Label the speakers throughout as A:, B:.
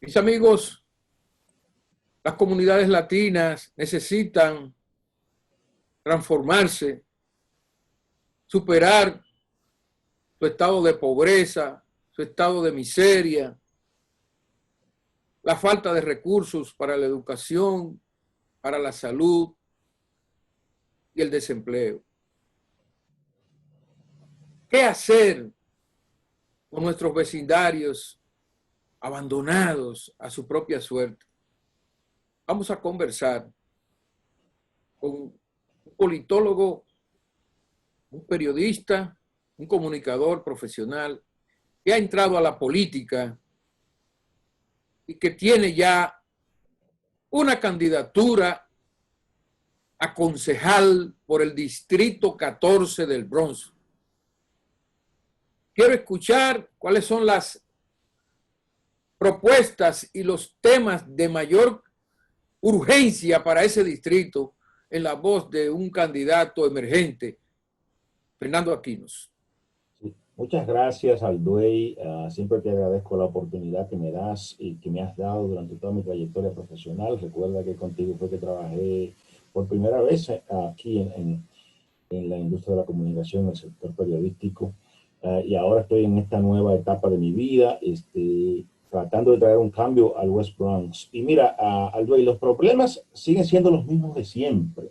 A: Mis amigos, las comunidades latinas necesitan transformarse, superar su estado de pobreza, su estado de miseria, la falta de recursos para la educación, para la salud y el desempleo. ¿Qué hacer con nuestros vecindarios abandonados a su propia suerte? Vamos a conversar con un politólogo, un periodista, un comunicador profesional que ha entrado a la política y que tiene ya una candidatura a concejal por el distrito 14 del Bronx. Quiero escuchar cuáles son las propuestas y los temas de mayor urgencia para ese distrito en la voz de un candidato emergente, Fernando Aquinos.
B: Sí. Muchas gracias, Alduey. Siempre te agradezco la oportunidad que me das y que me has dado durante toda mi trayectoria profesional. Recuerda que contigo fue que trabajé por primera vez aquí en la industria de la comunicación, en el sector periodístico. Y ahora estoy en esta nueva etapa de mi vida, tratando de traer un cambio al West Bronx. Y mira, Alduey, los problemas siguen siendo los mismos de siempre.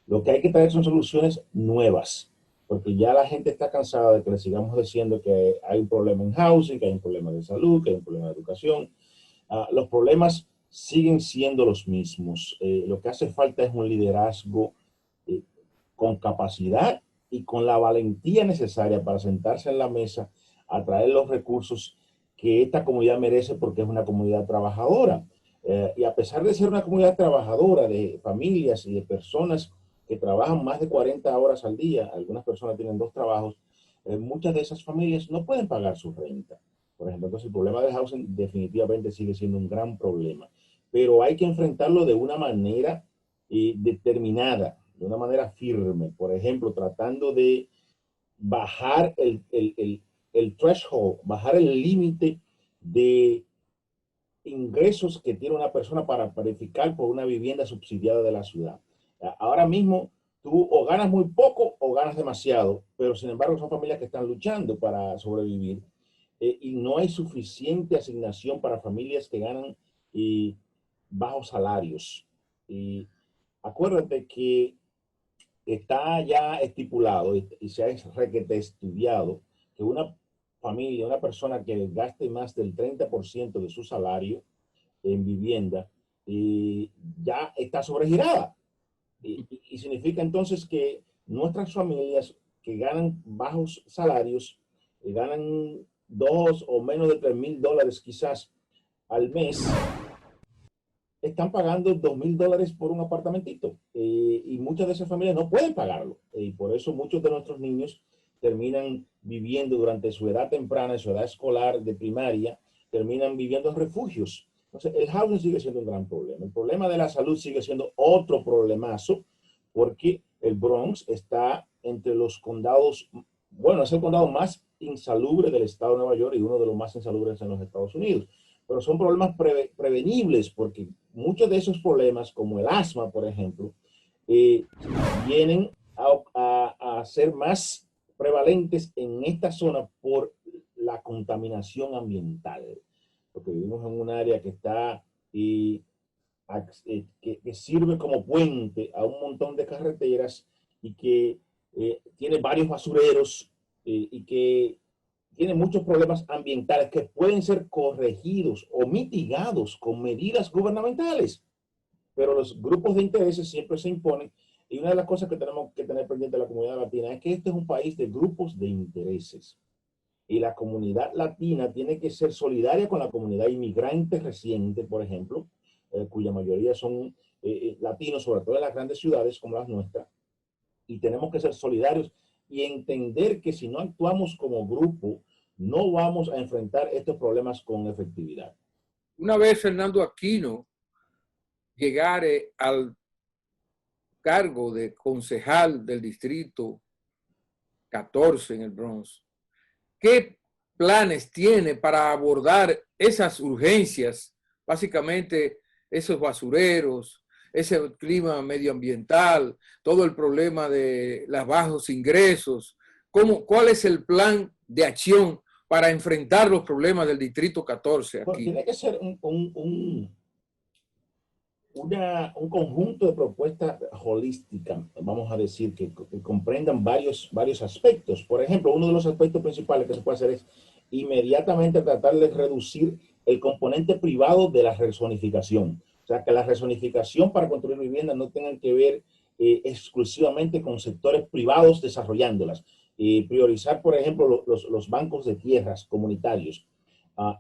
B: Lo que hay que traer son soluciones nuevas, porque ya la gente está cansada de que le sigamos diciendo que hay un problema en housing, que hay un problema de salud, que hay un problema de educación. Los problemas siguen siendo los mismos. Lo que hace falta es un liderazgo con capacidad y con la valentía necesaria para sentarse en la mesa a traer los recursos que esta comunidad merece, porque es una comunidad trabajadora. Y a pesar de ser una comunidad trabajadora de familias y de personas que trabajan más de 40 horas al día, algunas personas tienen 2 trabajos, muchas de esas familias no pueden pagar su renta, por ejemplo. Entonces el problema del housing definitivamente sigue siendo un gran problema, pero hay que enfrentarlo de una manera determinada, de una manera firme, por ejemplo, tratando de bajar el threshold, bajar el límite de ingresos que tiene una persona para calificar por una vivienda subsidiada de la ciudad. Ahora mismo tú o ganas muy poco o ganas demasiado, pero sin embargo son familias que están luchando para sobrevivir, y no hay suficiente asignación para familias que ganan bajos salarios. Y acuérdate que está ya estipulado y se ha requete estudiado que una familia, una persona que gaste más del 30% de su salario en vivienda, ya está sobregirada. Y significa entonces que nuestras familias que ganan bajos salarios, ganan 2 o menos de $3,000 quizás al mes, están pagando $2,000 por un apartamentito, y muchas de esas familias no pueden pagarlo, y por eso muchos de nuestros niños terminan viviendo durante su edad temprana, su edad escolar de primaria, terminan viviendo en refugios. Entonces el housing sigue siendo un gran problema. El problema de la salud sigue siendo otro problemazo, porque el Bronx está entre los condados, bueno, es el condado más insalubre del estado de Nueva York y uno de los más insalubres en los Estados Unidos. Pero son problemas prevenibles, porque muchos de esos problemas, como el asma, por ejemplo, vienen a ser más prevalentes en esta zona por la contaminación ambiental, porque vivimos en un área que está que sirve como puente a un montón de carreteras, y que tiene varios basureros, y que tiene muchos problemas ambientales que pueden ser corregidos o mitigados con medidas gubernamentales, pero los grupos de intereses siempre se imponen. Y una de las cosas que tenemos que tener pendiente de la comunidad latina es que este es un país de grupos de intereses, y la comunidad latina tiene que ser solidaria con la comunidad inmigrante reciente, por ejemplo, cuya mayoría son latinos, sobre todo en las grandes ciudades como las nuestras, y tenemos que ser solidarios y entender que si no actuamos como grupo, no vamos a enfrentar estos problemas con efectividad.
A: Una vez Fernando Aquino llegare al cargo de concejal del distrito 14 en el Bronx, ¿qué planes tiene para abordar esas urgencias básicamente esos basureros, ese clima medioambiental, todo el problema de los bajos ingresos. ¿Cuál es el plan de acción para enfrentar los problemas del Distrito 14
B: Bueno,
A: aquí?
B: tiene que ser un conjunto de propuestas holísticas, vamos a decir, que comprendan varios aspectos. Por ejemplo, uno de los aspectos principales que se puede hacer es inmediatamente tratar de reducir el componente privado de la rezonificación. O sea, que la rezonificación para construir viviendas no tengan que ver exclusivamente con sectores privados desarrollándolas. Priorizar, por ejemplo, los bancos de tierras comunitarios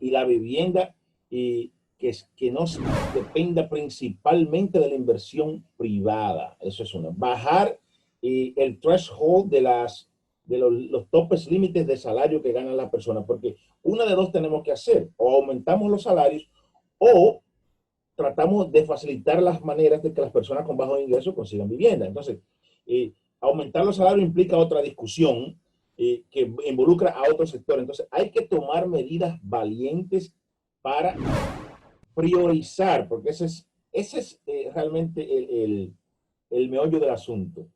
B: y la vivienda que no dependa principalmente de la inversión privada. Eso es uno. Bajar el threshold de los topes límites de salario que ganan las personas, porque una de dos tenemos que hacer: o aumentamos los salarios o tratamos de facilitar las maneras de que las personas con bajos ingresos consigan vivienda. Entonces, aumentar los salarios implica otra discusión que involucra a otro sector. Entonces, hay que tomar medidas valientes para priorizar, porque ese es realmente el meollo del asunto.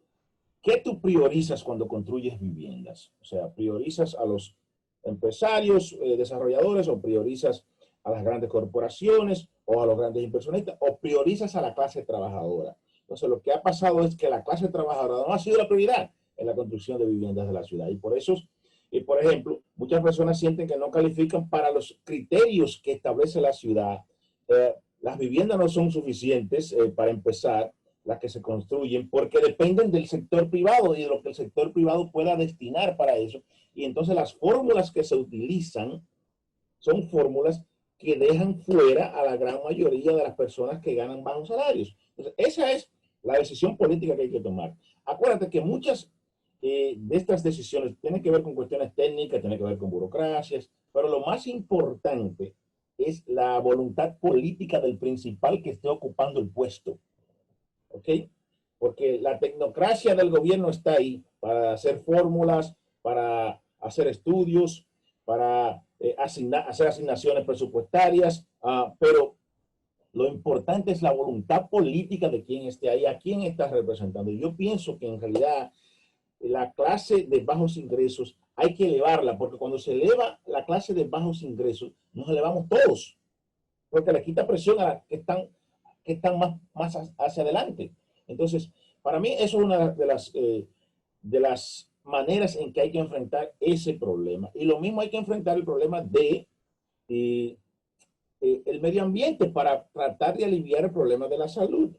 B: ¿Qué tú priorizas cuando construyes viviendas? O sea, ¿priorizas a los empresarios, desarrolladores, o priorizas a las grandes corporaciones o a los grandes inversionistas, o priorizas a la clase trabajadora? Entonces, lo que ha pasado es que la clase trabajadora no ha sido la prioridad en la construcción de viviendas de la ciudad. Y por eso, por ejemplo, muchas personas sienten que no califican para los criterios que establece la ciudad. Las viviendas no son suficientes para empezar, las que se construyen, porque dependen del sector privado y de lo que el sector privado pueda destinar para eso. Y entonces las fórmulas que se utilizan son fórmulas que dejan fuera a la gran mayoría de las personas que ganan bajos salarios. Entonces, esa es la decisión política que hay que tomar. Acuérdate que muchas de estas decisiones tienen que ver con cuestiones técnicas, tienen que ver con burocracias, pero lo más importante es la voluntad política del principal que esté ocupando el puesto. ¿Ok? Porque la tecnocracia del gobierno está ahí para hacer fórmulas, para hacer estudios, para hacer asignaciones presupuestarias, pero lo importante es la voluntad política de quien esté ahí, a quién está representando. Y yo pienso que en realidad la clase de bajos ingresos hay que elevarla, porque cuando se eleva la clase de bajos ingresos, nos elevamos todos, porque le quita presión a las que están más hacia adelante. Entonces, para mí eso es una de las maneras en que hay que enfrentar ese problema. Y lo mismo hay que enfrentar el problema de el medio ambiente para tratar de aliviar el problema de la salud.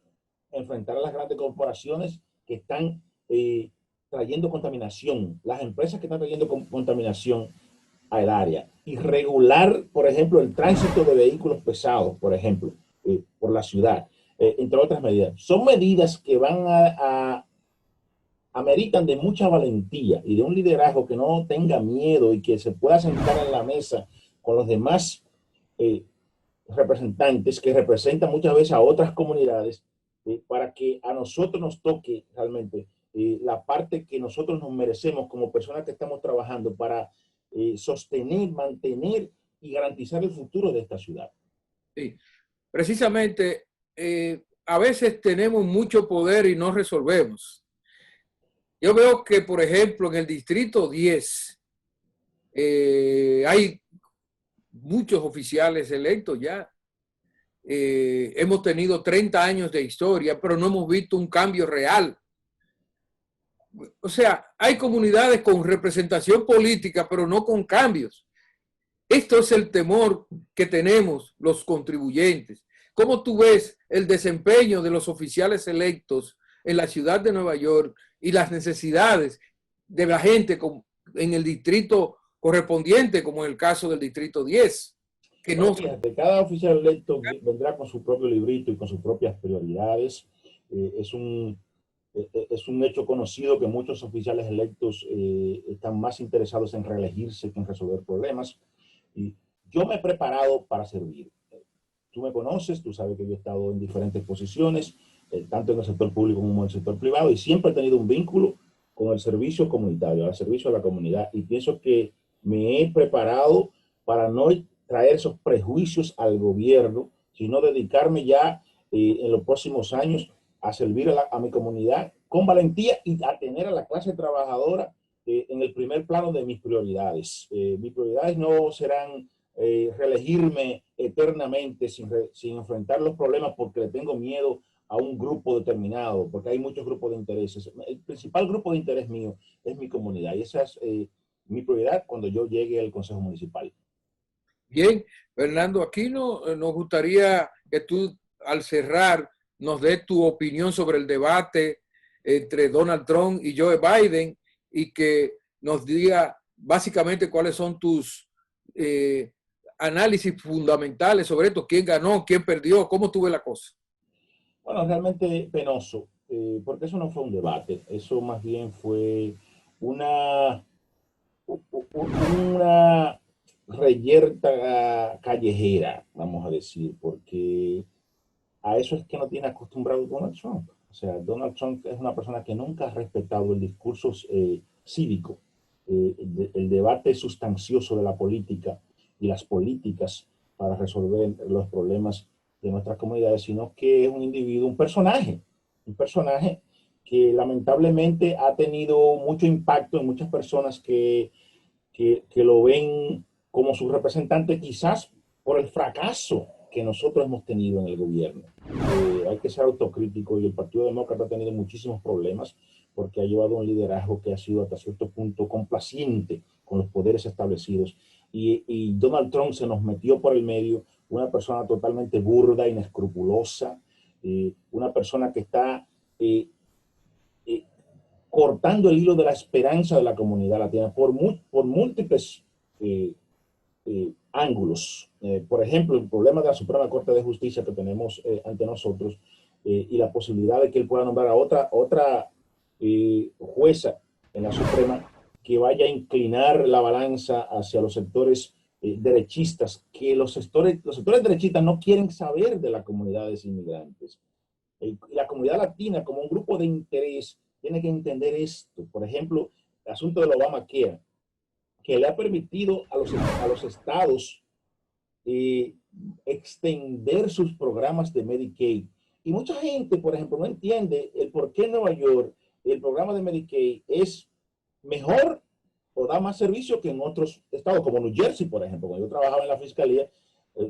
B: Enfrentar a las grandes corporaciones que están trayendo contaminación, las empresas que están trayendo contaminación al área, y regular, por ejemplo, el tránsito de vehículos pesados, por ejemplo, por la ciudad, entre otras medidas. Son medidas que ameritan de mucha valentía y de un liderazgo que no tenga miedo y que se pueda sentar en la mesa con los demás representantes que representan muchas veces a otras comunidades, para que a nosotros nos toque realmente la parte que nosotros nos merecemos como personas que estamos trabajando para sostener, mantener y garantizar el futuro de esta ciudad.
A: Sí, precisamente, a veces tenemos mucho poder y no resolvemos. Yo veo que, por ejemplo, en el Distrito 10 hay muchos oficiales electos ya. Hemos tenido 30 años de historia, pero no hemos visto un cambio real. O sea, hay comunidades con representación política, pero no con cambios. Esto es el temor que tenemos los contribuyentes. ¿Cómo tú ves el desempeño de los oficiales electos en la ciudad de Nueva York y las necesidades de la gente en el distrito correspondiente, como en el caso del Distrito 10? Que
B: bueno,
A: no...
B: fíjate, cada oficial electo vendrá con su propio librito y con sus propias prioridades. Es un hecho conocido que muchos oficiales electos están más interesados en reelegirse que en resolver problemas. Y yo me he preparado para servir. Tú me conoces, tú sabes que yo he estado en diferentes posiciones, tanto en el sector público como en el sector privado, y siempre he tenido un vínculo con el servicio comunitario, al servicio de la comunidad, y pienso que me he preparado para no traer esos prejuicios al gobierno, sino dedicarme ya en los próximos años a servir a mi comunidad con valentía y a tener a la clase trabajadora en el primer plano de mis prioridades. Mis prioridades no serán reelegirme eternamente sin enfrentar los problemas porque le tengo miedo a un grupo determinado, porque hay muchos grupos de intereses. El principal grupo de interés mío es mi comunidad y esa es mi prioridad cuando yo llegue al Consejo Municipal.
A: Bien, Fernando Aquino, nos gustaría que tú, al cerrar, nos des tu opinión sobre el debate entre Donald Trump y Joe Biden y que nos diga básicamente cuáles son tus análisis fundamentales sobre esto, quién ganó, quién perdió, cómo tuve la cosa.
B: Bueno, realmente penoso, porque eso no fue un debate, eso más bien fue una reyerta callejera, vamos a decir, porque a eso es que no tiene acostumbrado Donald Trump. O sea, Donald Trump es una persona que nunca ha respetado el discurso cívico, el debate sustancioso de la política y las políticas para resolver los problemas de nuestras comunidades, sino que es un individuo, un personaje que lamentablemente ha tenido mucho impacto en muchas personas que lo ven como su representante, quizás por el fracaso que nosotros hemos tenido en el gobierno. Hay que ser autocrítico y el Partido Demócrata ha tenido muchísimos problemas porque ha llevado un liderazgo que ha sido hasta cierto punto complaciente con los poderes establecidos. Y Donald Trump se nos metió por el medio, una persona totalmente burda, inescrupulosa, una persona que está cortando el hilo de la esperanza de la comunidad latina por múltiples ángulos. Por ejemplo, el problema de la Suprema Corte de Justicia que tenemos ante nosotros y la posibilidad de que él pueda nombrar a otra jueza en la Suprema que vaya a inclinar la balanza hacia los sectores derechistas, que los sectores derechistas no quieren saber de las comunidades inmigrantes. La comunidad latina como un grupo de interés tiene que entender esto. Por ejemplo, el asunto del Obamacare, que le ha permitido a los estados extender sus programas de Medicaid. Y mucha gente, por ejemplo, no entiende el por qué en Nueva York el programa de Medicaid es mejor o da más servicio que en otros estados, como New Jersey, por ejemplo. Cuando yo trabajaba en la fiscalía,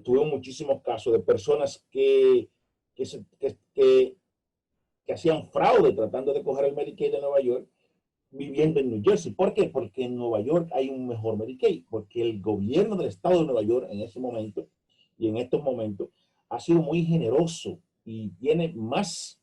B: tuve muchísimos casos de personas que hacían fraude tratando de coger el Medicaid de Nueva York viviendo en New Jersey. ¿Por qué? Porque en Nueva York hay un mejor Medicaid, porque el gobierno del estado de Nueva York en ese momento y en estos momentos ha sido muy generoso y tiene más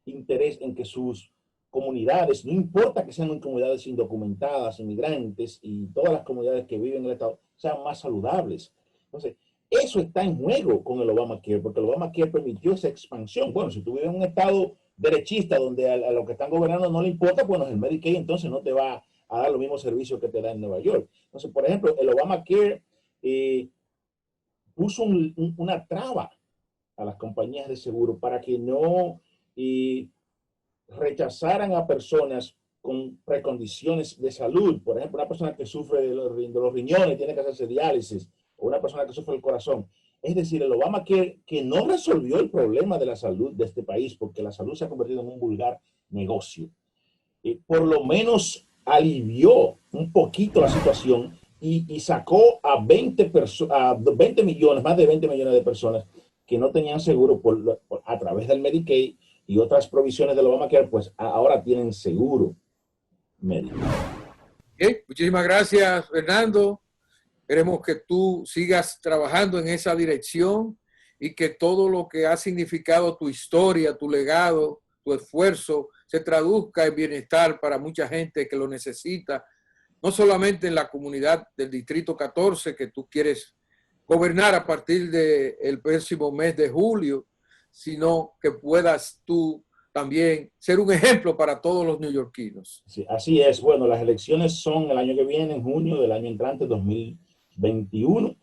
B: interés en que sus comunidades, no importa que sean comunidades indocumentadas, inmigrantes y todas las comunidades que viven en el estado, sean más saludables. Entonces, eso está en juego con el Obamacare, porque el Obamacare permitió esa expansión. Bueno, si tú vives en un estado derechista donde a los que están gobernando no le importa, bueno, el Medicaid entonces no te va a dar los mismos servicios que te da en Nueva York. Entonces, por ejemplo, el Obamacare puso una traba a las compañías de seguro para que no rechazaran a personas con precondiciones de salud. Por ejemplo, una persona que sufre de los riñones, tiene que hacerse diálisis, o una persona que sufre del corazón. Es decir, el Obamacare que no resolvió el problema de la salud de este país, porque la salud se ha convertido en un vulgar negocio. Por lo menos alivió un poquito la situación y sacó a 20 millones, más de 20 millones de personas que no tenían seguro a través del Medicaid y otras provisiones del Obamacare, pues ahora tienen seguro médico.
A: Bien, muchísimas gracias, Fernando. Queremos que tú sigas trabajando en esa dirección y que todo lo que ha significado tu historia, tu legado, tu esfuerzo, se traduzca en bienestar para mucha gente que lo necesita, no solamente en la comunidad del Distrito 14 que tú quieres gobernar a partir del próximo mes de julio, sino que puedas tú también ser un ejemplo para todos los neoyorquinos.
B: Sí, así es. Bueno, las elecciones son el año que viene, en junio del año entrante, 2021.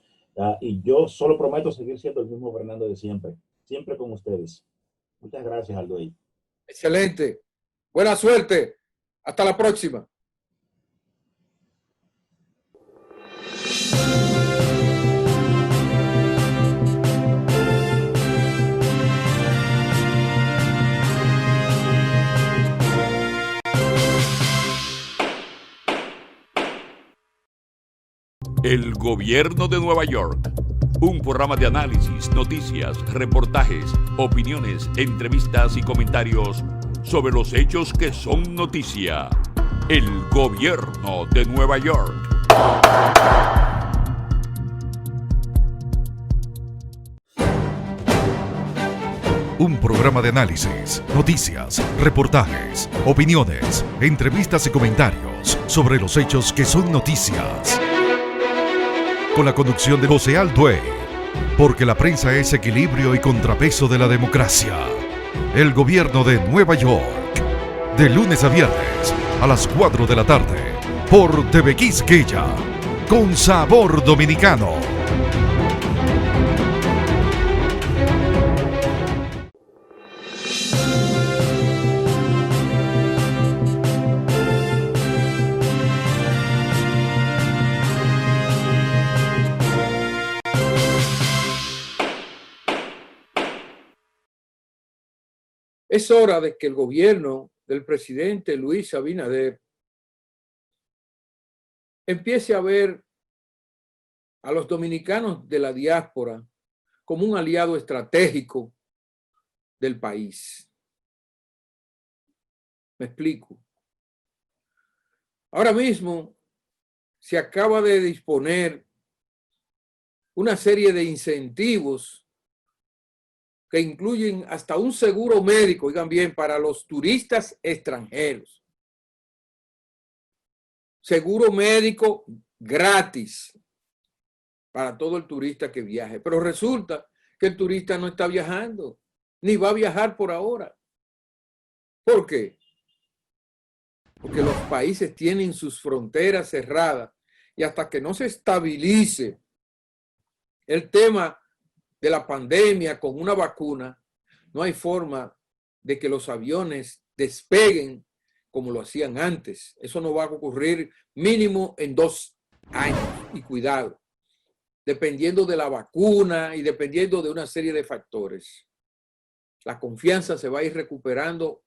B: Y yo solo prometo seguir siendo el mismo Fernando de siempre, siempre con ustedes. Muchas gracias, Aldoy.
A: Excelente. Buena suerte. Hasta la próxima.
C: El Gobierno de Nueva York. Un programa de análisis, noticias, reportajes, opiniones, entrevistas y comentarios sobre los hechos que son noticia. El Gobierno de Nueva York.
D: Un programa de análisis, noticias, reportajes, opiniones, entrevistas y comentarios sobre los hechos que son noticias. Con la conducción de José Alduey, porque la prensa es equilibrio y contrapeso de la democracia. El Gobierno de Nueva York, de lunes a viernes a las 4 de la tarde, por TV Quisqueya, con sabor dominicano.
A: Es hora de que el gobierno del presidente Luis Abinader empiece a ver a los dominicanos de la diáspora como un aliado estratégico del país. Me explico. Ahora mismo se acaba de disponer una serie de incentivos que incluyen hasta un seguro médico, oigan bien, para los turistas extranjeros. Seguro médico gratis para todo el turista que viaje. Pero resulta que el turista no está viajando, ni va a viajar por ahora. ¿Por qué? Porque los países tienen sus fronteras cerradas y hasta que no se estabilice el tema de la pandemia con una vacuna, no hay forma de que los aviones despeguen como lo hacían antes. Eso no va a ocurrir mínimo en 2 años. Y cuidado, dependiendo de la vacuna y dependiendo de una serie de factores. La confianza se va a ir recuperando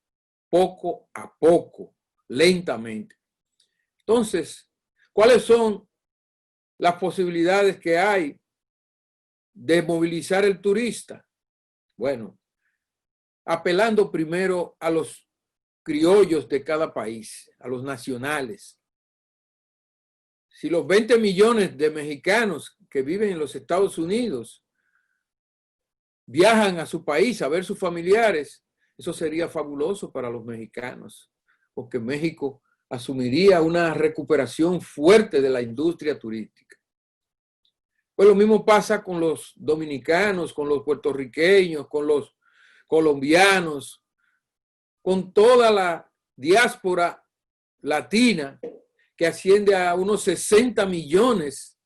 A: poco a poco, lentamente. Entonces, ¿cuáles son las posibilidades que hay de movilizar el turista? Bueno, apelando primero a los criollos de cada país, a los nacionales. Si los 20 millones de mexicanos que viven en los Estados Unidos viajan a su país a ver sus familiares, eso sería fabuloso para los mexicanos, porque México asumiría una recuperación fuerte de la industria turística. Pues lo mismo pasa con los dominicanos, con los puertorriqueños, con los colombianos, con toda la diáspora latina que asciende a unos 60 millones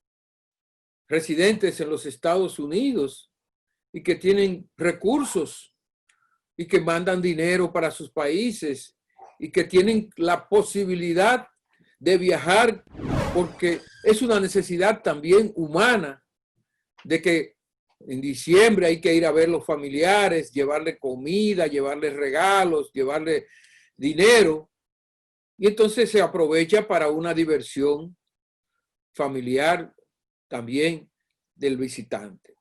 A: residentes en los Estados Unidos y que tienen recursos y que mandan dinero para sus países y que tienen la posibilidad de viajar porque es una necesidad también humana de que en diciembre hay que ir a ver los familiares, llevarle comida, llevarle regalos, llevarle dinero. Y entonces se aprovecha para una diversión familiar también del visitante.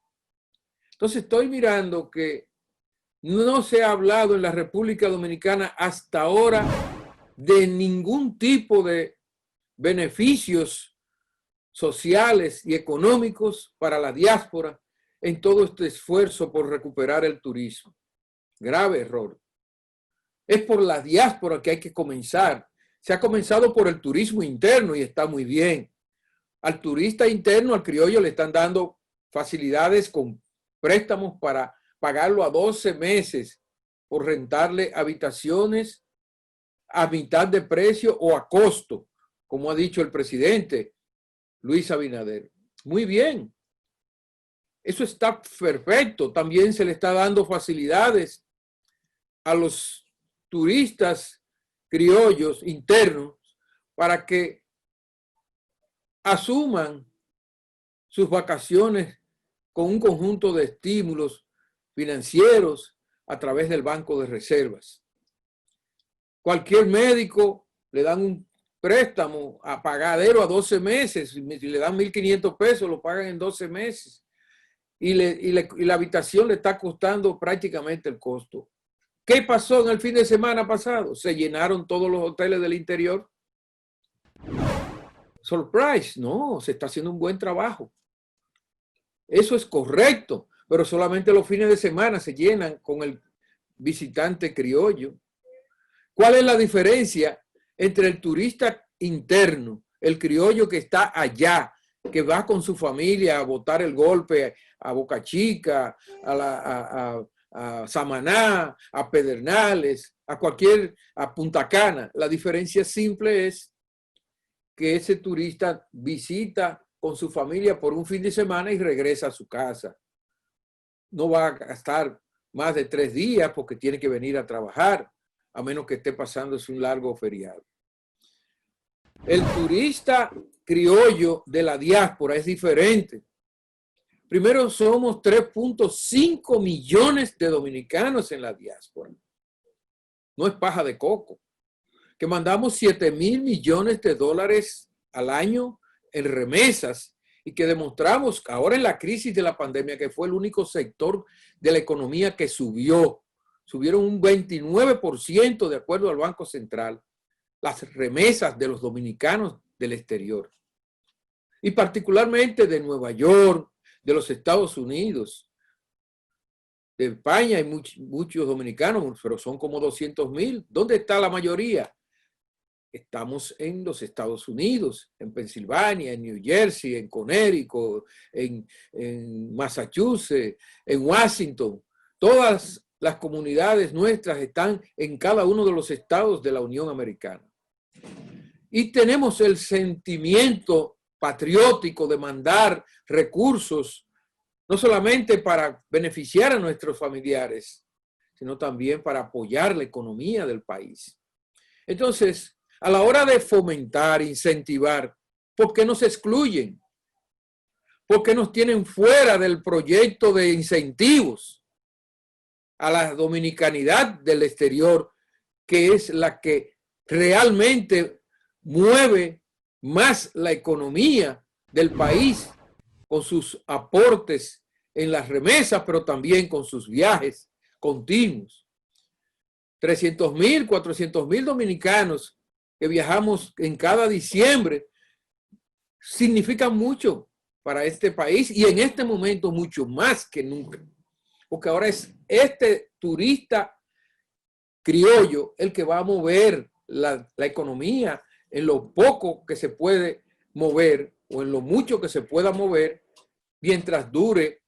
A: Entonces estoy mirando que no se ha hablado en la República Dominicana hasta ahora de ningún tipo de beneficios sociales y económicos para la diáspora en todo este esfuerzo por recuperar el turismo. Grave error. Es por la diáspora que hay que comenzar. Se ha comenzado por el turismo interno y está muy bien. Al turista interno, al criollo, le están dando facilidades con préstamos para pagarlo a 12 meses por rentarle habitaciones a mitad de precio o a costo, como ha dicho el presidente Luis Abinader. Muy bien. Eso está perfecto. También se le está dando facilidades a los turistas criollos internos para que asuman sus vacaciones con un conjunto de estímulos financieros a través del Banco de Reservas. Cualquier médico le dan un préstamo a pagadero a 12 meses. Si le dan 1.500 pesos, lo pagan en 12 meses. Y la habitación le está costando prácticamente el costo. ¿Qué pasó en el fin de semana pasado? Se llenaron todos los hoteles del interior. Surprise, no, se está haciendo un buen trabajo. Eso es correcto, pero solamente los fines de semana se llenan con el visitante criollo. ¿Cuál es la diferencia entre el turista interno, el criollo que está allá, que va con su familia a botar el golpe a Boca Chica, a Samaná, a Pedernales, a Punta Cana? La diferencia simple es que ese turista visita con su familia por un fin de semana y regresa a su casa. No va a gastar más de 3 días porque tiene que venir a trabajar, a menos que esté pasándose un largo feriado. El turista criollo de la diáspora es diferente. Primero, somos 3.5 millones de dominicanos en la diáspora. No es paja de coco. Que mandamos 7.000 millones de dólares al año en remesas y que demostramos ahora en la crisis de la pandemia que fue el único sector de la economía que subió. Subieron un 29% de acuerdo al Banco Central las remesas de los dominicanos del exterior. Y particularmente de Nueva York, de los Estados Unidos. De España hay muchos dominicanos, pero son como 200.000. ¿Dónde está la mayoría? Estamos en los Estados Unidos, en Pensilvania, en New Jersey, en Connecticut, en Massachusetts, en Washington. Todas las comunidades nuestras están en cada uno de los estados de la Unión Americana. Y tenemos el sentimiento patriótico de mandar recursos, no solamente para beneficiar a nuestros familiares, sino también para apoyar la economía del país. Entonces, a la hora de fomentar, incentivar, ¿por qué nos excluyen? ¿Por qué nos tienen fuera del proyecto de incentivos a la dominicanidad del exterior, que es la que realmente mueve más la economía del país con sus aportes en las remesas, pero también con sus viajes continuos? 300.000, 400.000 dominicanos que viajamos en cada diciembre significan mucho para este país y en este momento mucho más que nunca. Porque ahora es este turista criollo el que va a mover la economía en lo poco que se puede mover o en lo mucho que se pueda mover mientras dure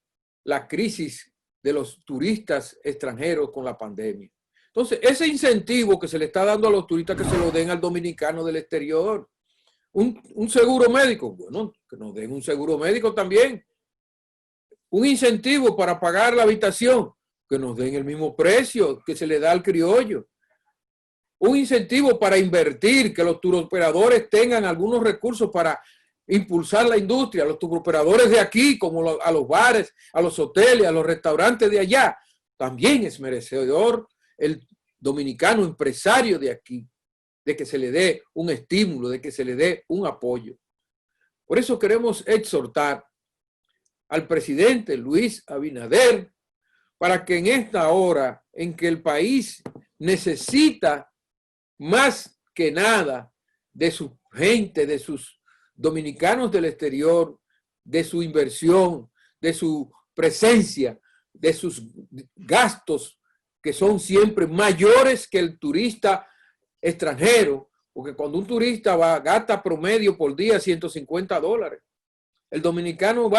A: la crisis de los turistas extranjeros con la pandemia. Entonces, ese incentivo que se le está dando a los turistas, que se lo den al dominicano del exterior. Un seguro médico, bueno, que nos den un seguro médico también. Un incentivo para pagar la habitación, que nos den el mismo precio que se le da al criollo. Un incentivo para invertir, que los turoperadores tengan algunos recursos para impulsar la industria. Los turoperadores de aquí, como a los bares, a los hoteles, a los restaurantes de allá, también es merecedor el dominicano empresario de aquí, de que se le dé un estímulo, de que se le dé un apoyo. Por eso queremos exhortar al presidente Luis Abinader para que en esta hora en que el país necesita más que nada de su gente, de sus dominicanos del exterior, de su inversión, de su presencia, de sus gastos que son siempre mayores que el turista extranjero, porque cuando un turista gasta promedio por día $150. El dominicano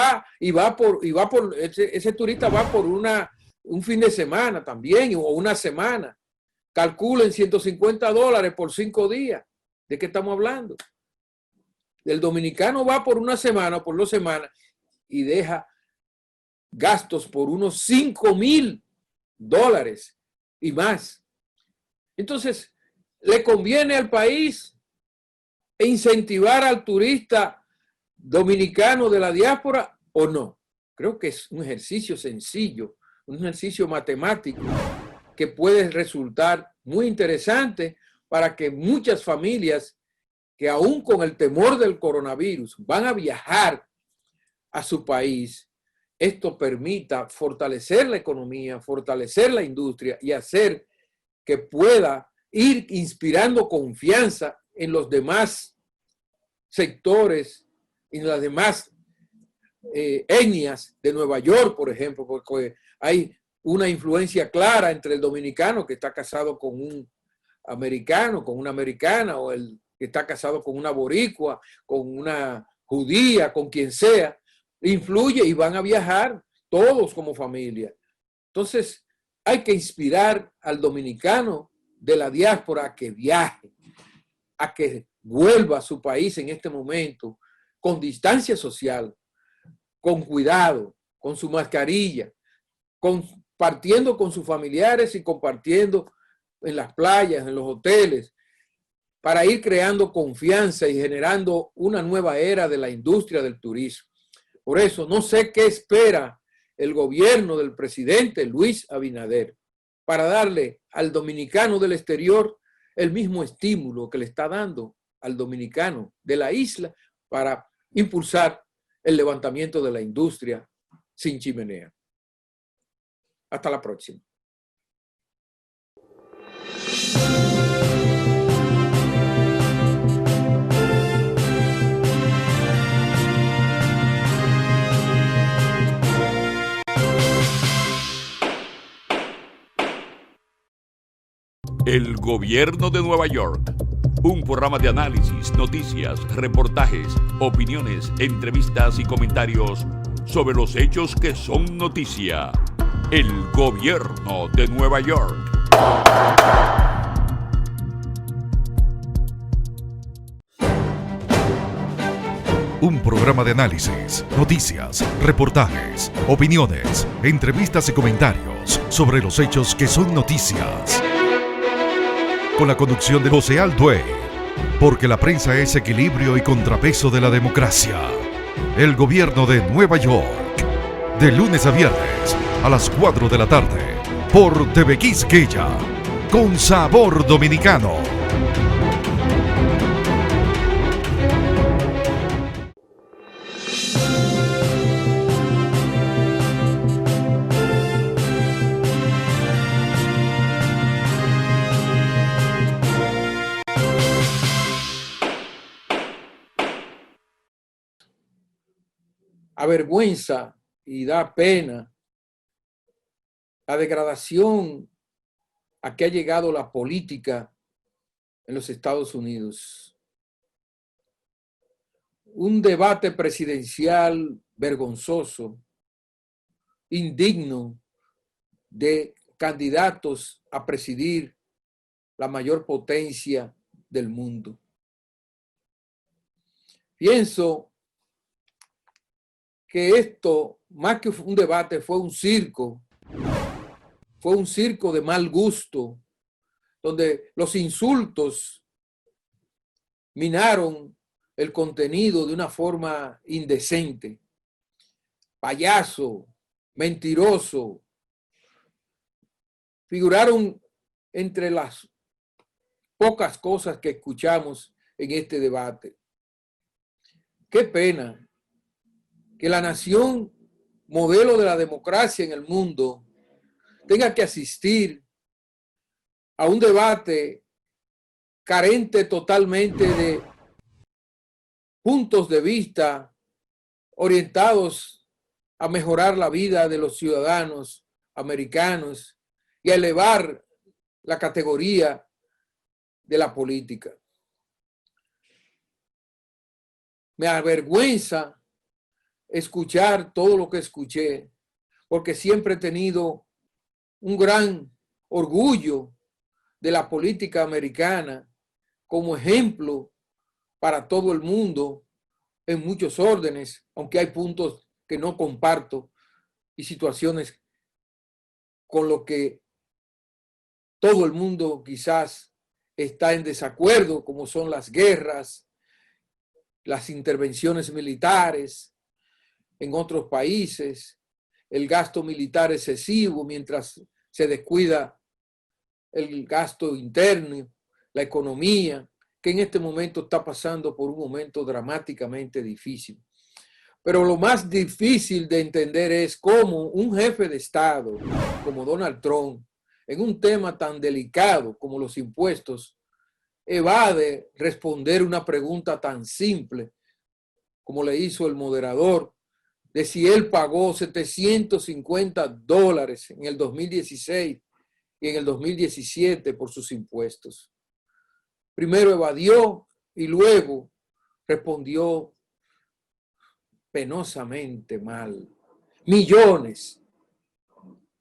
A: ese turista va por un fin de semana también, o una semana. Calculen $150 por 5 días. ¿De qué estamos hablando? El dominicano va por una semana o por 2 semanas y deja gastos por unos $5.000 y más. Entonces, ¿le conviene al país incentivar al turista dominicano de la diáspora o no? Creo que es un ejercicio sencillo, un ejercicio matemático que puede resultar muy interesante para que muchas familias que aún con el temor del coronavirus van a viajar a su país, esto permita fortalecer la economía, fortalecer la industria y hacer que pueda ir inspirando confianza en los demás sectores, en las demás etnias de Nueva York, por ejemplo, porque hay una influencia clara entre el dominicano que está casado con un americano, con una americana, o el que está casado con una boricua, con una judía, con quien sea, influye y van a viajar todos como familia. Entonces, hay que inspirar al dominicano de la diáspora a que viaje, a que vuelva a su país en este momento con distancia social, con cuidado, con su mascarilla, compartiendo con sus familiares y compartiendo en las playas, en los hoteles, para ir creando confianza y generando una nueva era de la industria del turismo. Por eso, no sé qué espera el gobierno del presidente Luis Abinader para darle al dominicano del exterior el mismo estímulo que le está dando al dominicano de la isla para impulsar el levantamiento de la industria sin chimenea. Hasta la próxima.
C: El Gobierno de Nueva York. Un programa de análisis, noticias, reportajes, opiniones, entrevistas y comentarios sobre los hechos que son noticia. El Gobierno de Nueva York.
D: Un programa de análisis, noticias, reportajes, opiniones, entrevistas y comentarios sobre los hechos que son noticias. Con la conducción de José Alduey, porque la prensa es equilibrio y contrapeso de la democracia. El Gobierno de Nueva York, de lunes a viernes a las 4 de la tarde, por TV Quisqueya, con sabor dominicano.
A: Avergüenza y da pena la degradación a que ha llegado la política en los Estados Unidos. Un debate presidencial vergonzoso, indigno de candidatos a presidir la mayor potencia del mundo. Pienso que esto, más que un debate, fue un circo de mal gusto, donde los insultos minaron el contenido de una forma indecente. Payaso, mentiroso, figuraron entre las pocas cosas que escuchamos en este debate. Qué pena que la nación modelo de la democracia en el mundo tenga que asistir a un debate carente totalmente de puntos de vista orientados a mejorar la vida de los ciudadanos americanos y a elevar la categoría de la política. Me avergüenza escuchar todo lo que escuché, porque siempre he tenido un gran orgullo de la política americana como ejemplo para todo el mundo en muchos órdenes, aunque hay puntos que no comparto y situaciones con lo que todo el mundo quizás está en desacuerdo, como son las guerras, las intervenciones militares en otros países, el gasto militar excesivo mientras se descuida el gasto interno, la economía que en este momento está pasando por un momento dramáticamente difícil. Pero lo más difícil de entender es cómo un jefe de Estado como Donald Trump, en un tema tan delicado como los impuestos, evade responder una pregunta tan simple como le hizo el moderador, de si él pagó $750 en el 2016 y en el 2017 por sus impuestos. Primero evadió y luego respondió penosamente mal. Millones.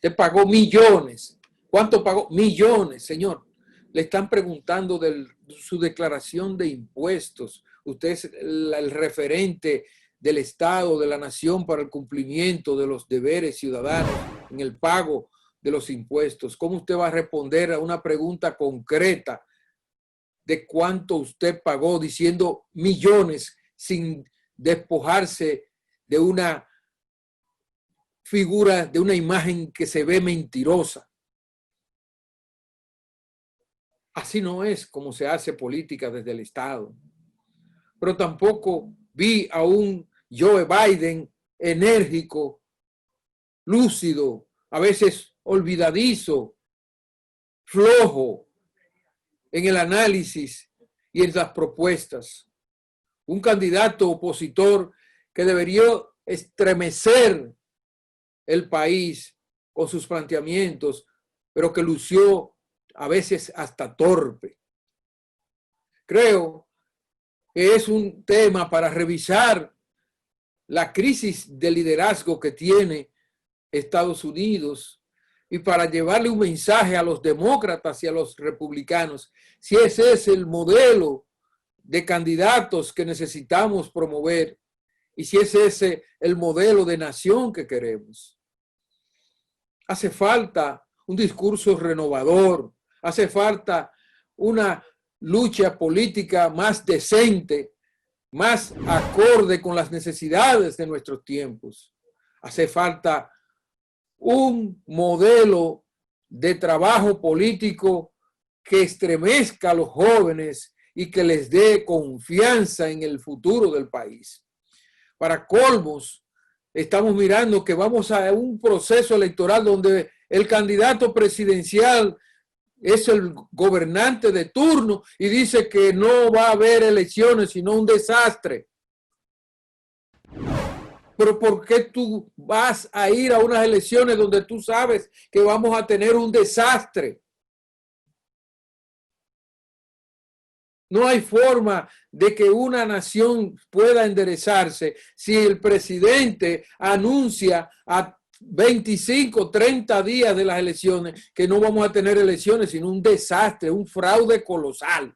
A: Se pagó millones. ¿Cuánto pagó? Millones, señor. Le están preguntando de su declaración de impuestos. Usted es el referente del Estado, de la nación para el cumplimiento de los deberes ciudadanos en el pago de los impuestos. ¿Cómo usted va a responder a una pregunta concreta de cuánto usted pagó diciendo millones sin despojarse de una figura, de una imagen que se ve mentirosa? Así no es como se hace política desde el Estado. Pero tampoco vi a un Joe Biden enérgico, lúcido, a veces olvidadizo, flojo en el análisis y en las propuestas. Un candidato opositor que debería estremecer el país con sus planteamientos, pero que lució a veces hasta torpe. Creo que es un tema para revisar la crisis de liderazgo que tiene Estados Unidos y para llevarle un mensaje a los demócratas y a los republicanos, si ese es el modelo de candidatos que necesitamos promover y si es ese el modelo de nación que queremos. Hace falta un discurso renovador, hace falta una lucha política más decente, más acorde con las necesidades de nuestros tiempos. Hace falta un modelo de trabajo político que estremezca a los jóvenes y que les dé confianza en el futuro del país. Para colmos, estamos mirando que vamos a un proceso electoral donde el candidato presidencial es el gobernante de turno y dice que no va a haber elecciones, sino un desastre. Pero ¿por qué tú vas a ir a unas elecciones donde tú sabes que vamos a tener un desastre? No hay forma de que una nación pueda enderezarse si el presidente anuncia a 25, 30 días de las elecciones que no vamos a tener elecciones, sino un desastre, un fraude colosal.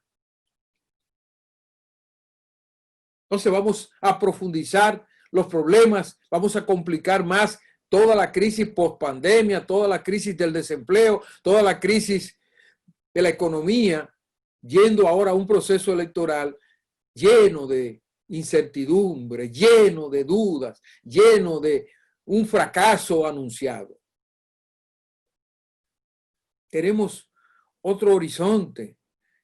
A: Entonces vamos a profundizar los problemas, vamos a complicar más toda la crisis post-pandemia, toda la crisis del desempleo, toda la crisis de la economía, yendo ahora a un proceso electoral lleno de incertidumbre, lleno de dudas, lleno de un fracaso anunciado. Tenemos otro horizonte.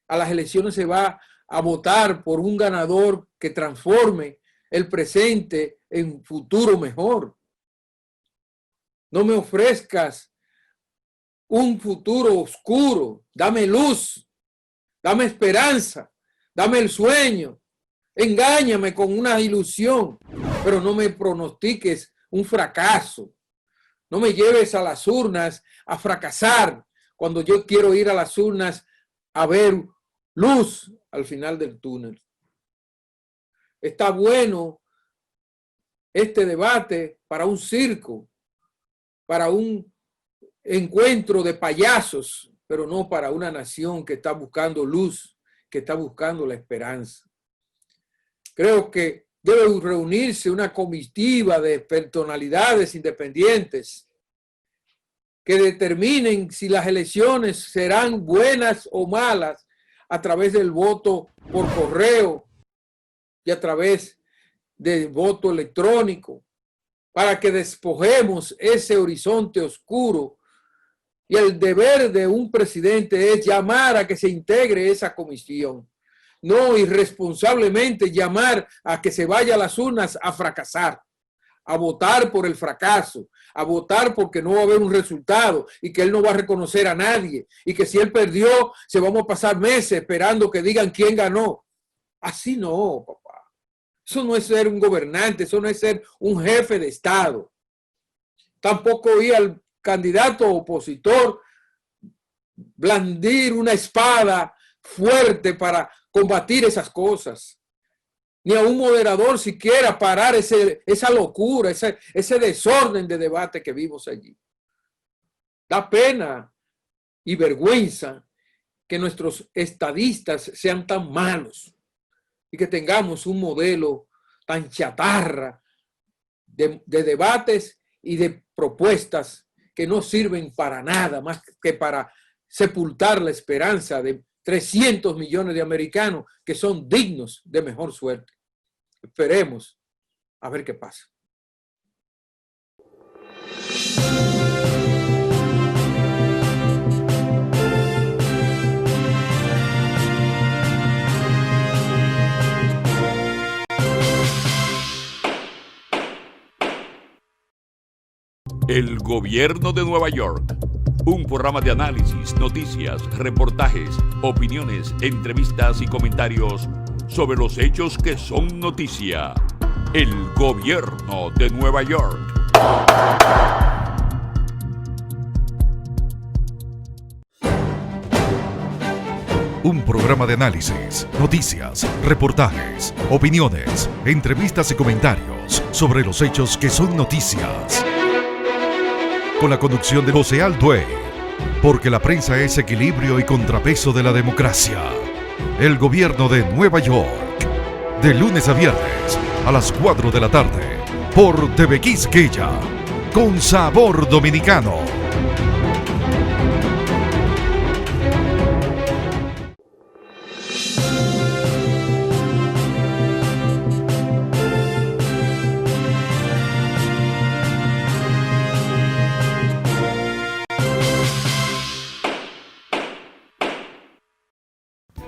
A: A las elecciones se va a votar por un ganador que transforme el presente en futuro mejor. No me ofrezcas un futuro oscuro. Dame luz, dame esperanza, dame el sueño. Engáñame con una ilusión, pero no me pronostiques un fracaso. No me lleves a las urnas a fracasar cuando yo quiero ir a las urnas a ver luz al final del túnel. Está bueno este debate para un circo, para un encuentro de payasos, pero no para una nación que está buscando luz, que está buscando la esperanza. Creo que debe reunirse una comitiva de personalidades independientes que determinen si las elecciones serán buenas o malas a través del voto por correo y a través del voto electrónico, para que despojemos ese horizonte oscuro. Y el deber de un presidente es llamar a que se integre esa comisión. no irresponsablemente llamar a que se vaya a las urnas a fracasar, a votar por el fracaso, a votar porque no va a haber un resultado y que él no va a reconocer a nadie y que si él perdió se vamos a pasar meses esperando que digan quién ganó. Así no, papá. Eso no es ser un gobernante, eso no es ser un jefe de Estado. Tampoco oí al candidato opositor blandir una espada fuerte para combatir esas cosas, ni a un moderador siquiera parar esa locura, ese desorden de debate que vimos allí. Da pena y vergüenza que nuestros estadistas sean tan malos y que tengamos un modelo tan chatarra de debates y de propuestas que no sirven para nada más que para sepultar la esperanza de 300 millones de americanos que son dignos de mejor suerte. Esperemos a ver qué pasa.
C: El Gobierno de Nueva York. Un programa de análisis, noticias, reportajes, opiniones, entrevistas y comentarios sobre los hechos que son noticia. El Gobierno de Nueva York.
D: Un programa de análisis, noticias, reportajes, opiniones, entrevistas y comentarios sobre los hechos que son noticias. Con la conducción de José Alduey, porque la prensa es equilibrio y contrapeso de la democracia. El Gobierno de Nueva York, de lunes a viernes a las 4 de la tarde, por TV Quisqueya, con sabor dominicano.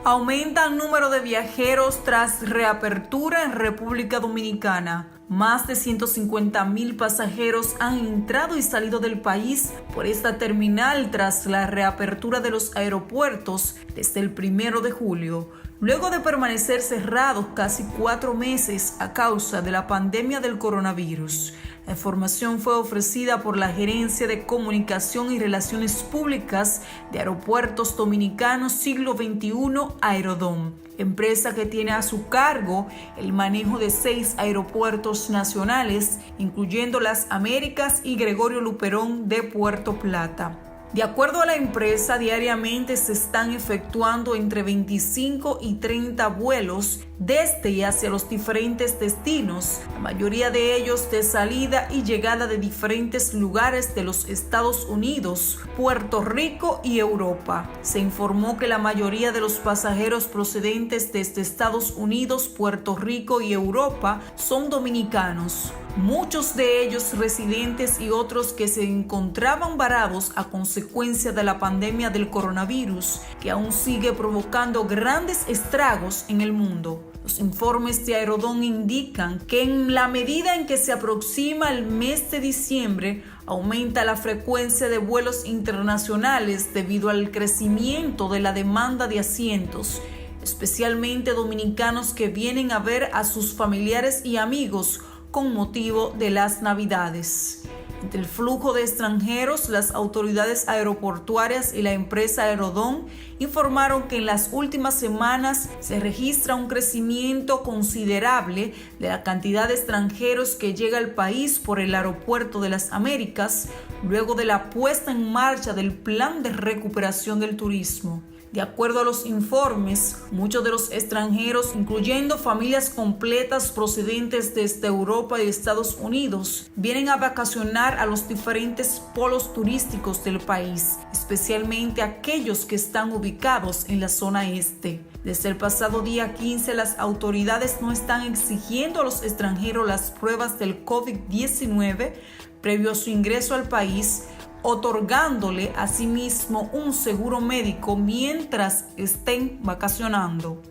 E: Aumenta el número de viajeros tras reapertura en República Dominicana. Más de 150,000 pasajeros han entrado y salido del país por esta terminal tras la reapertura de los aeropuertos desde el 1 de julio. Luego de permanecer cerrados casi 4 meses a causa de la pandemia del coronavirus. La información fue ofrecida por la Gerencia de Comunicación y Relaciones Públicas de Aeropuertos Dominicanos Siglo XXI Aerodom, empresa que tiene a su cargo el manejo de 6 aeropuertos nacionales, incluyendo Las Américas y Gregorio Luperón de Puerto Plata. De acuerdo a la empresa, diariamente se están efectuando entre 25 y 30 vuelos desde y hacia los diferentes destinos, la mayoría de ellos de salida y llegada de diferentes lugares de los Estados Unidos, Puerto Rico y Europa. Se informó que la mayoría de los pasajeros procedentes desde Estados Unidos, Puerto Rico y Europa son dominicanos. Muchos de ellos residentes y otros que se encontraban varados a consecuencia de la pandemia del coronavirus, que aún sigue provocando grandes estragos en el mundo. Los informes de Aerodom indican que en la medida en que se aproxima el mes de diciembre, aumenta la frecuencia de vuelos internacionales debido al crecimiento de la demanda de asientos, especialmente dominicanos que vienen a ver a sus familiares y amigos con motivo de las Navidades. Entre el flujo de extranjeros, las autoridades aeroportuarias y la empresa Aerodom informaron que en las últimas semanas se registra un crecimiento considerable de la cantidad de extranjeros que llega al país por el aeropuerto de las Américas, luego de la puesta en marcha del plan de recuperación del turismo. De acuerdo a los informes, muchos de los extranjeros, incluyendo familias completas procedentes desde Europa y Estados Unidos, vienen a vacacionar a los diferentes polos turísticos del país, especialmente aquellos que están ubicados en la zona este. Desde el pasado día 15, las autoridades no están exigiendo a los extranjeros las pruebas del COVID-19 previo a su ingreso al país, otorgándole asimismo un seguro médico mientras estén vacacionando.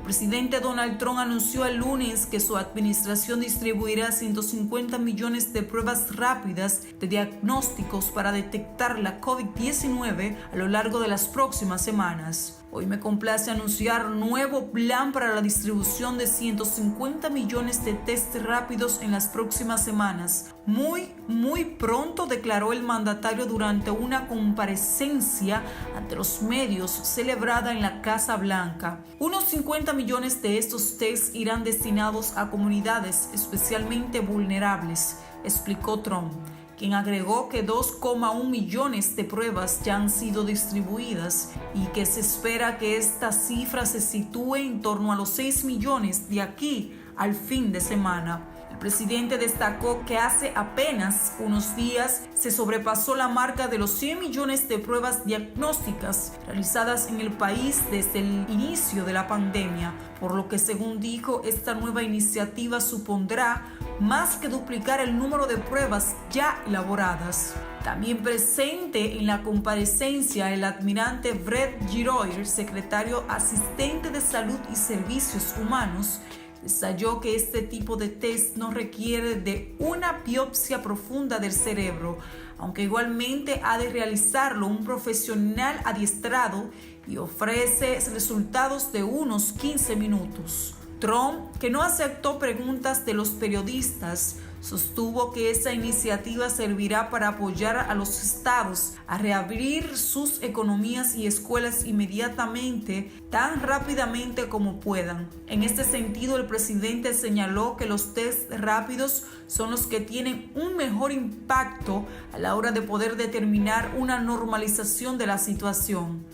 E: presidente Donald Trump anunció el lunes que su administración distribuirá 150 millones de pruebas rápidas de diagnósticos para detectar la COVID-19 a lo largo de las próximas semanas. Hoy me complace anunciar un nuevo plan para la distribución de 150 millones de test rápidos en las próximas semanas. Muy pronto, declaró el mandatario durante una comparecencia ante los medios celebrada en la Casa Blanca. Unos 50 millones de estos tests irán destinados a comunidades especialmente vulnerables, explicó Trump, quien agregó que 2,1 millones de pruebas ya han sido distribuidas y que se espera que esta cifra se sitúe en torno a los 6 millones de aquí al fin de semana. El presidente destacó que hace apenas unos días se sobrepasó la marca de los 100 millones de pruebas diagnósticas realizadas en el país desde el inicio de la pandemia, por lo que, según dijo, esta nueva iniciativa supondrá más que duplicar el número de pruebas ya elaboradas. También presente en la comparecencia el almirante Brett Giroir, secretario asistente de Salud y Servicios Humanos, detalló que este tipo de test no requiere de una biopsia profunda del cerebro, aunque igualmente ha de realizarlo un profesional adiestrado y ofrece resultados de unos 15 minutos. Trump, que no aceptó preguntas de los periodistas, sostuvo que esa iniciativa servirá para apoyar a los estados a reabrir sus economías y escuelas inmediatamente, tan rápidamente como puedan. En este sentido, el presidente señaló que los test rápidos son los que tienen un mejor impacto a la hora de poder determinar una normalización de la situación.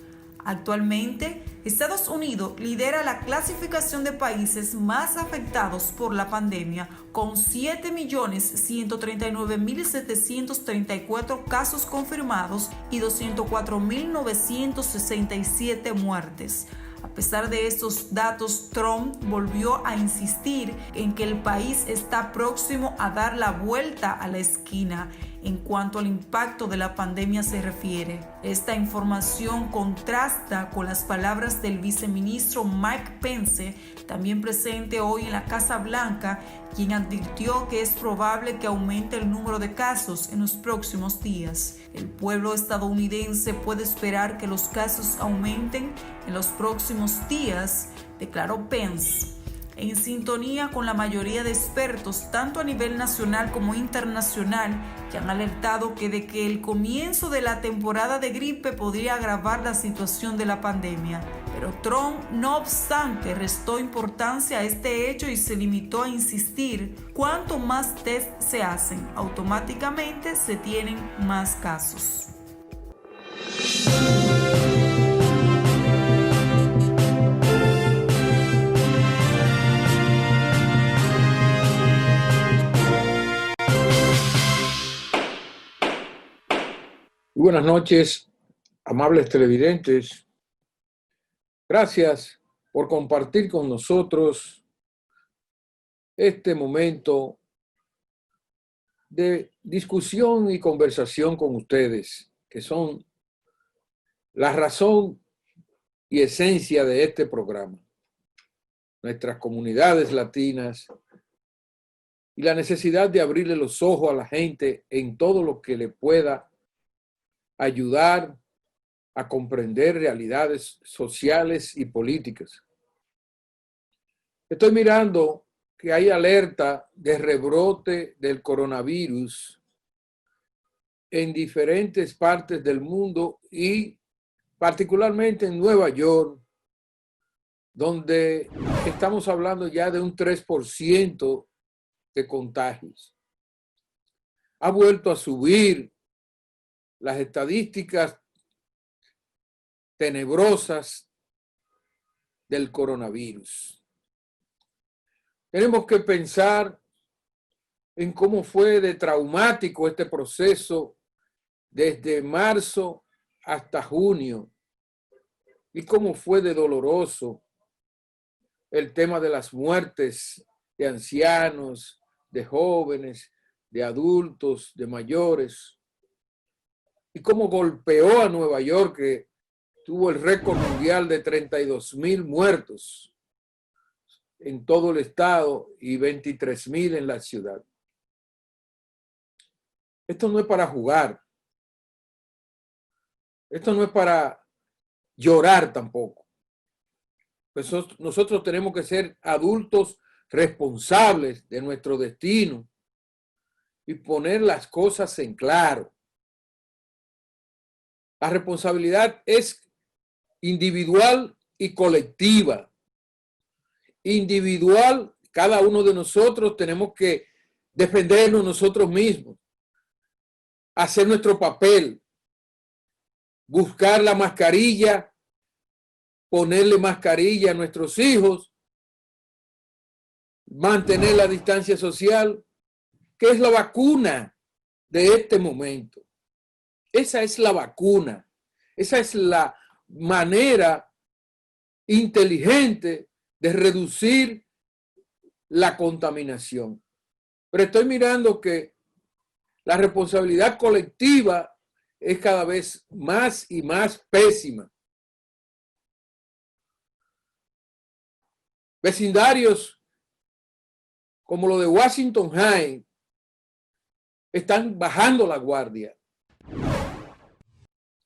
E: Actualmente, Estados Unidos lidera la clasificación de países más afectados por la pandemia, con 7.139.734 casos confirmados y 204.967 muertes. A pesar de estos datos, Trump volvió a insistir en que el país está próximo a dar la vuelta a la esquina en cuanto al impacto de la pandemia se refiere. Esta información contrasta con las palabras del viceministro Mike Pence, también presente hoy en la Casa Blanca, quien advirtió que es probable que aumente el número de casos en los próximos días. El pueblo estadounidense puede esperar que los casos aumenten en los próximos días, declaró Pence, en sintonía con la mayoría de expertos, tanto a nivel nacional como internacional, que han alertado que de que el comienzo de la temporada de gripe podría agravar la situación de la pandemia. Pero Trump, no obstante, restó importancia a este hecho y se limitó a insistir: cuanto más test se hacen, automáticamente se tienen más casos.
A: Buenas noches, amables televidentes. Gracias por compartir con nosotros este momento de discusión y conversación con ustedes, que son la razón y esencia de este programa. Nuestras comunidades latinas y la necesidad de abrirle los ojos a la gente en todo lo que le pueda ayudar a comprender realidades sociales y políticas. Estoy mirando que hay alerta de rebrote del coronavirus en diferentes partes del mundo y particularmente en Nueva York, donde estamos hablando ya de un 3% de contagios. Ha vuelto a subir las estadísticas tenebrosas del coronavirus. Tenemos que pensar en cómo fue de traumático este proceso desde marzo hasta junio y cómo fue de doloroso el tema de las muertes de ancianos, de jóvenes, de adultos, de mayores, y cómo golpeó a Nueva York, que tuvo el récord mundial de 32,000 muertos en todo el estado y 23,000 en la ciudad. Esto no es para jugar. Esto no es para llorar tampoco. Pues nosotros tenemos que ser adultos responsables de nuestro destino y poner las cosas en claro. La responsabilidad es individual y colectiva. Individual, cada uno de nosotros tenemos que defendernos nosotros mismos, hacer nuestro papel, buscar la mascarilla, ponerle mascarilla a nuestros hijos, mantener la distancia social, que es la vacuna de este momento. Esa es la vacuna. Esa es la manera inteligente de reducir la contaminación. Pero estoy mirando que la responsabilidad colectiva es cada vez más y más pésima. Vecindarios como lo de Washington Heights están bajando la guardia.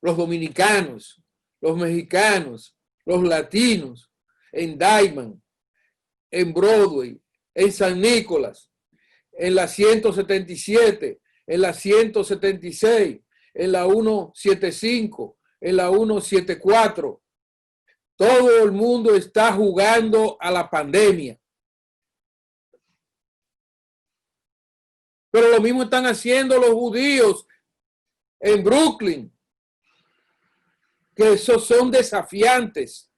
A: Los dominicanos, los mexicanos, los latinos, en Diamond, en Broadway, en San Nicolás, en la 177, en la 176, en la 175, en la 174. Todo el mundo está jugando a la pandemia. Pero lo mismo están haciendo los judíos en Brooklyn, que esos son desafiantes.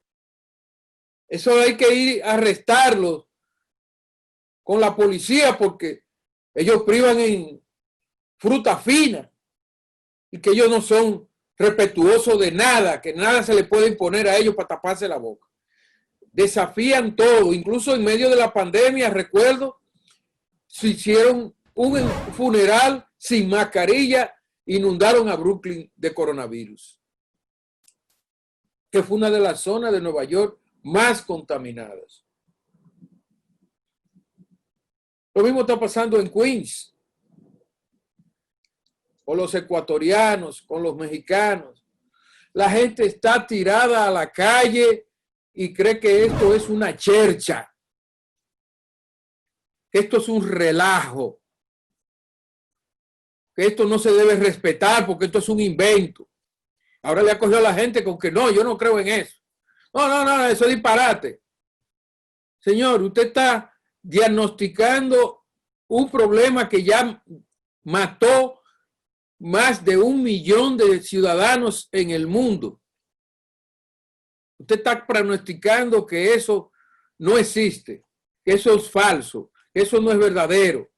A: Eso hay que ir a arrestarlos con la policía porque ellos privan en fruta fina y que ellos no son respetuosos de nada, que nada se le puede imponer a ellos para taparse la boca. Desafían todo, incluso en medio de la pandemia, recuerdo, se hicieron un funeral sin mascarilla, inundaron a Brooklyn de coronavirus, que fue una de las zonas de Nueva York más contaminadas. Lo mismo está pasando en Queens, con los ecuatorianos, con los mexicanos. La gente está tirada a la calle y cree que esto es una chercha, que esto es un relajo, que esto no se debe respetar porque esto es un invento. Ahora le ha cogido a la gente con que no, yo no creo en eso. No, eso es disparate. Señor, usted está diagnosticando un problema que ya mató más de 1 millón de ciudadanos en el mundo. Usted está pronosticando que eso no existe, que eso es falso, que eso no es verdadero.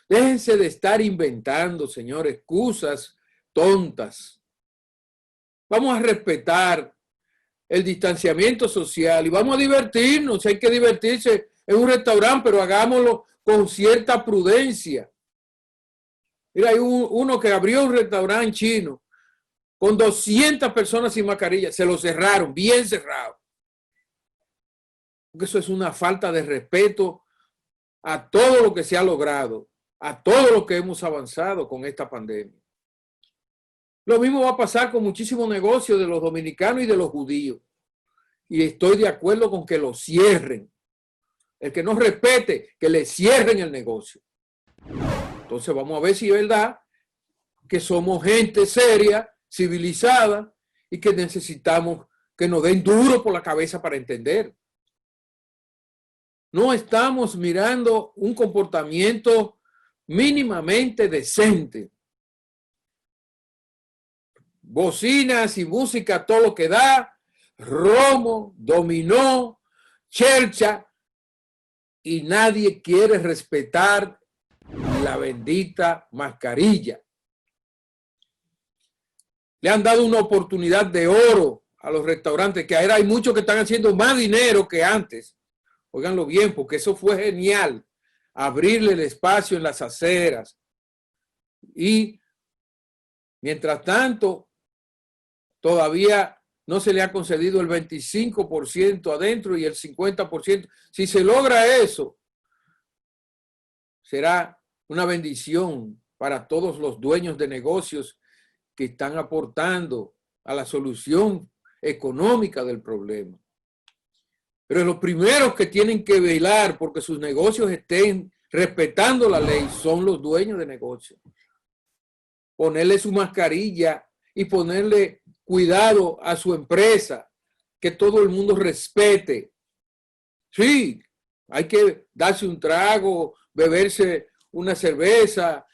A: Déjense de estar inventando, señor, excusas tontas. Vamos a respetar el distanciamiento social y vamos a divertirnos. Hay que divertirse en un restaurante, pero hagámoslo con cierta prudencia. Mira, hay uno que abrió un restaurante chino con 200 personas sin mascarilla. Se lo cerraron, bien cerrado. Porque eso es una falta de respeto a todo lo que se ha logrado, a todo lo que hemos avanzado con esta pandemia. Lo mismo va a pasar con muchísimos negocios de los dominicanos y de los judíos. Y estoy de acuerdo con que lo cierren. El que no respete, que le cierren el negocio. Entonces vamos a ver si es verdad que somos gente seria, civilizada y que necesitamos que nos den duro por la cabeza para entender. No estamos mirando un comportamiento mínimamente decente. Bocinas y música, todo lo que da, romo, dominó, chercha, y nadie quiere respetar la bendita mascarilla. Le han dado una oportunidad de oro a los restaurantes, que ahora hay muchos que están haciendo más dinero que antes. Óiganlo bien, porque eso fue genial. Abrirle el espacio en las aceras. Y mientras tanto, todavía no se le ha concedido el 25% adentro y el 50%. Si se logra eso, será una bendición para todos los dueños de negocios que están aportando a la solución económica del problema. Pero los primeros que tienen que velar porque sus negocios estén respetando la ley son los dueños de negocios. Ponerle su mascarilla y ponerle cuidado a su empresa, que todo el mundo respete. Sí, hay que darse un trago, beberse una cerveza,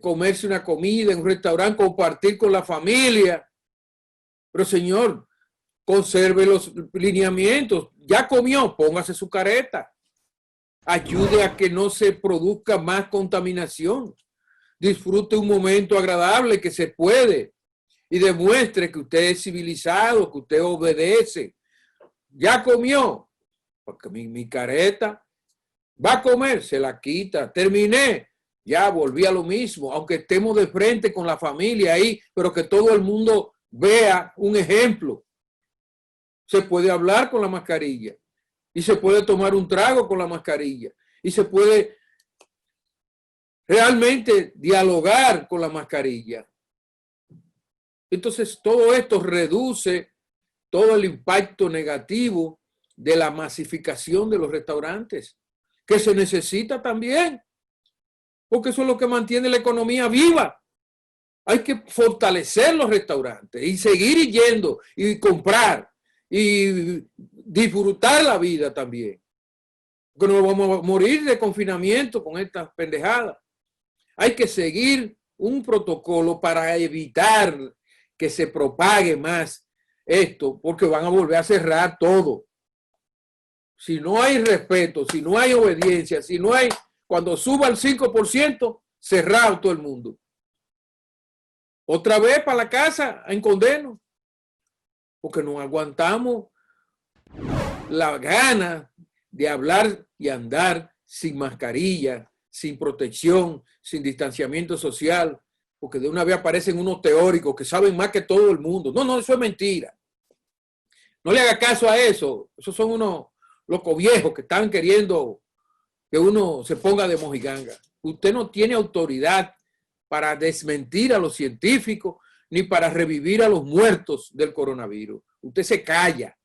A: comerse una comida en un restaurante, compartir con la familia. Pero señor, conserve los lineamientos. Ya comió, póngase su careta. Ayude a que no se produzca más contaminación. Disfrute un momento agradable que se puede y demuestre que usted es civilizado, que usted obedece. Ya comió, porque mi careta va a comer, se la quita. Terminé, ya volví a lo mismo, aunque estemos de frente con la familia ahí, pero que todo el mundo vea un ejemplo. Se puede hablar con la mascarilla y se puede tomar un trago con la mascarilla y se puede realmente dialogar con la mascarilla. Entonces todo esto reduce todo el impacto negativo de la masificación de los restaurantes, que se necesita también, porque eso es lo que mantiene la economía viva. Hay que fortalecer los restaurantes y seguir yendo y comprar y disfrutar la vida también. Porque no vamos a morir de confinamiento con estas pendejadas. Hay que seguir un protocolo para evitar que se propague más esto, porque van a volver a cerrar todo. Si no hay respeto, si no hay obediencia, si no hay, cuando suba el 5%, cerrado todo el mundo. Otra vez para la casa en condeno, porque no aguantamos la gana de hablar y andar sin mascarilla, sin protección, sin distanciamiento social, porque de una vez aparecen unos teóricos que saben más que todo el mundo. No, eso es mentira. No le haga caso a eso. Esos son unos locos viejos que están queriendo que uno se ponga de mojiganga. Usted no tiene autoridad para desmentir a los científicos ni para revivir a los muertos del coronavirus. Usted se calla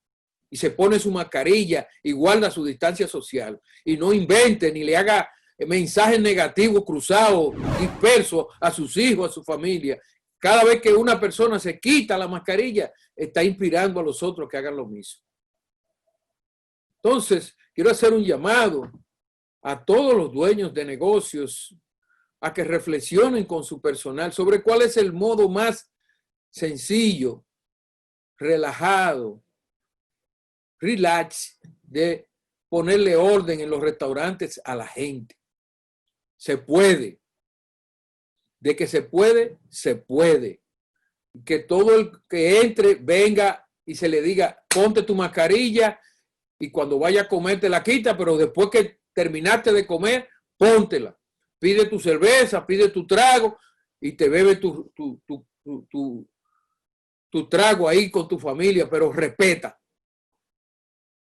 A: y se pone su mascarilla y guarda su distancia social y no invente ni le haga mensajes negativos cruzados, dispersos a sus hijos, a su familia. Cada vez que una persona se quita la mascarilla, está inspirando a los otros que hagan lo mismo. Entonces, quiero hacer un llamado a todos los dueños de negocios a que reflexionen con su personal sobre cuál es el modo más sencillo, relajado, relax, de ponerle orden en los restaurantes a la gente. Se puede. De que se puede, se puede. Que todo el que entre venga y se le diga, ponte tu mascarilla y cuando vaya a comer te la quita, pero después que terminaste de comer, póntela. Pide tu cerveza, pide tu trago y te bebe tu trago ahí con tu familia, pero respeta.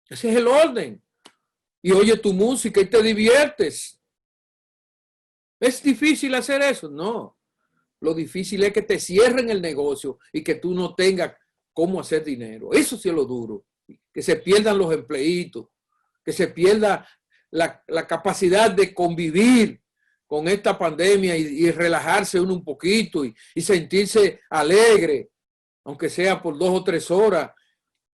A: Ese es el orden. Y oye tu música y te diviertes. ¿Es difícil hacer eso? No. Lo difícil es que te cierren el negocio y que tú no tengas cómo hacer dinero. Eso sí es lo duro. Que se pierdan los empleitos, que se pierda la capacidad de convivir con esta pandemia y relajarse uno un poquito y sentirse alegre, aunque sea por 2 o 3 horas,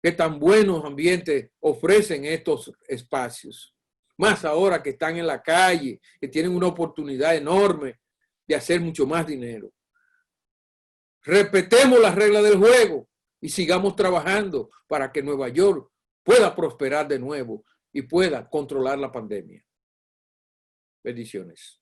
A: que tan buenos ambientes ofrecen estos espacios. Más ahora que están en la calle, que tienen una oportunidad enorme de hacer mucho más dinero. Respetemos las reglas del juego y sigamos trabajando para que Nueva York pueda prosperar de nuevo y pueda controlar la pandemia. Bendiciones.